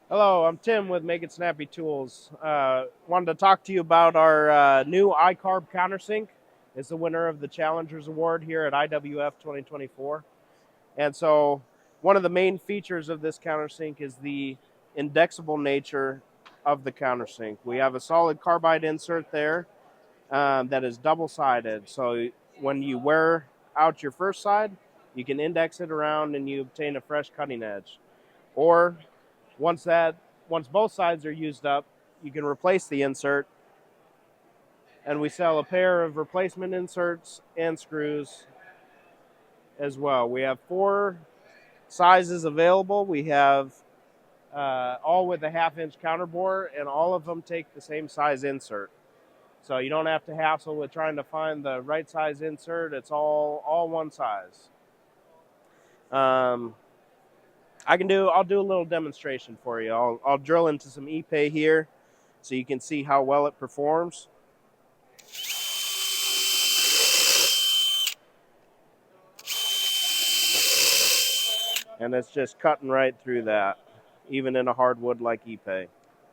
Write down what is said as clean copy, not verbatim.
Hello, I'm Tim with Make It Snappy Tools. Wanted to talk to you about our new iCARB Countersink. It's the winner of the Challengers Award here at IWF 2024. And so one of the main features of this countersink is the indexable nature of the countersink. We have a solid carbide insert there that is double-sided. So when you wear out your first side, you can index it around and you obtain a fresh cutting edge. Or once both sides are used up, you can replace the insert, and we sell a pair of replacement inserts and screws as well. We have 4 sizes available. We have all with a 1/2 inch counter bore, and all of them take the same size insert. So you don't have to hassle with trying to find the right size insert. It's all one size. Um, I'll do a little demonstration for you. I'll drill into some epay here so you can see how well it performs. And it's just cutting right through that, even in a hardwood like epay.